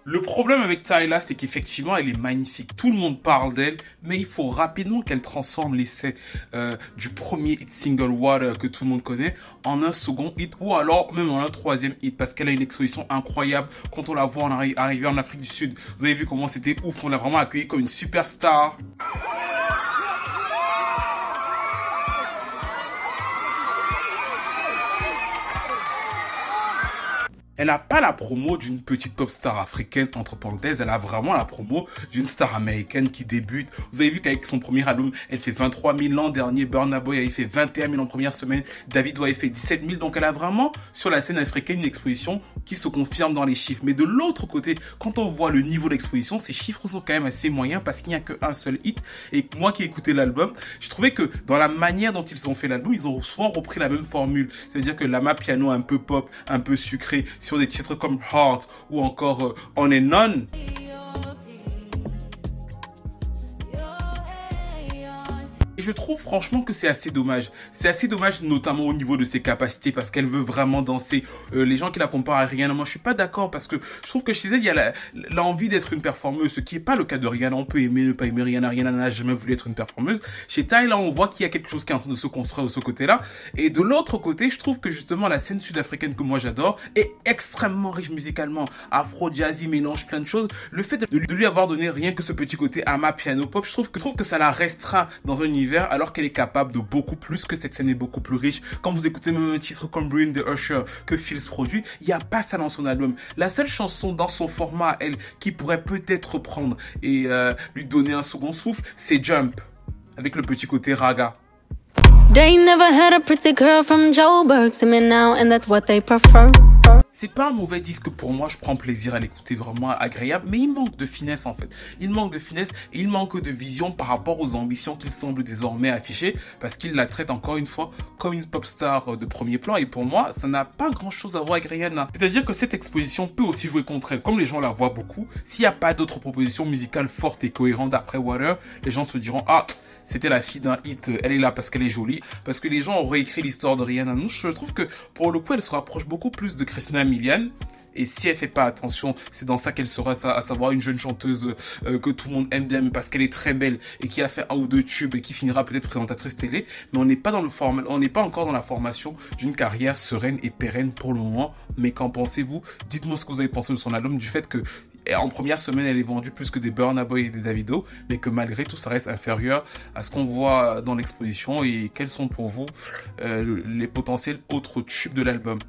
Le problème avec Tyla, c'est qu'effectivement, elle est magnifique. Tout le monde parle d'elle, mais il faut rapidement qu'elle transforme l'essai du premier hit single Water que tout le monde connaît en un second hit ou alors même en un troisième hit parce qu'elle a une exposition incroyable. Quand on la voit arriver en Afrique du Sud, vous avez vu comment c'était ouf. On l'a vraiment accueillie comme une superstar. Elle n'a pas la promo d'une petite pop star africaine, entre parenthèses, elle a vraiment la promo d'une star américaine qui débute. Vous avez vu qu'avec son premier album, elle fait 23 000 l'an dernier, Burna Boy avait fait 21 000 en première semaine, David avait fait 17 000, donc elle a vraiment sur la scène africaine une exposition qui se confirme dans les chiffres. Mais de l'autre côté, quand on voit le niveau d'exposition, ces chiffres sont quand même assez moyens parce qu'il n'y a qu'un seul hit. Et moi qui ai écouté l'album, je trouvais que dans la manière dont ils ont fait l'album, ils ont souvent repris la même formule. C'est-à-dire que l'ama piano un peu pop, un peu sucré, sur des titres comme Heart ou encore On and On. Et je trouve franchement que c'est assez dommage. C'est assez dommage notamment au niveau de ses capacités parce qu'elle veut vraiment danser. Les gens qui la comparent à Rihanna, moi je suis pas d'accord parce que je trouve que chez elle il y a l'envie d'être une performeuse, ce qui n'est pas le cas de Rihanna. On peut aimer, ne pas aimer Rihanna. Rihanna n'a jamais voulu être une performeuse. Chez Tyla, on voit qu'il y a quelque chose qui est en train de se construire de ce côté-là. Et de l'autre côté, je trouve que justement la scène sud-africaine que moi j'adore est extrêmement riche musicalement. Afro, jazzy, mélange plein de choses. Le fait de lui avoir donné rien que ce petit côté ama piano pop, je trouve que ça la restreint dans un univers alors qu'elle est capable de beaucoup plus, que cette scène est beaucoup plus riche. Quand vous écoutez même un titre comme Bring de Usher que Fields produit, il n'y a pas ça dans son album. La seule chanson dans son format à elle qui pourrait peut-être reprendre et lui donner un second souffle, c'est Jump, avec le petit côté raga. They never had a pretty girl from Joburg to me now, and that's what they prefer. C'est pas un mauvais disque pour moi, je prends plaisir à l'écouter, vraiment agréable, mais il manque de finesse en fait. Il manque de finesse et il manque de vision par rapport aux ambitions qu'il semble désormais afficher, parce qu'il la traite encore une fois comme une pop star de premier plan, et pour moi, ça n'a pas grand chose à voir avec Rihanna. C'est-à-dire que cette exposition peut aussi jouer contre elle, comme les gens la voient beaucoup. S'il n'y a pas d'autres propositions musicales fortes et cohérentes après Water, les gens se diront « Ah, c'était la fille d'un hit, elle est là parce qu'elle est jolie », parce que les gens ont réécrit l'histoire de Rihanna. Nous, je trouve que pour le coup, elle se rapproche beaucoup plus de Christina Milian. Et si elle fait pas attention, c'est dans ça qu'elle sera, à savoir une jeune chanteuse que tout le monde aime bien parce qu'elle est très belle et qui a fait un ou deux tubes et qui finira peut-être présentatrice télé. Mais on n'est pas on n'est pas encore dans la formation d'une carrière sereine et pérenne pour le moment. Mais qu'en pensez-vous? Dites-moi ce que vous avez pensé de son album, du fait que en première semaine, elle est vendue plus que des Burna Boy et des Davido, mais que malgré tout, ça reste inférieur à ce qu'on voit dans l'exposition. Et quels sont pour vous les potentiels autres tubes de l'album?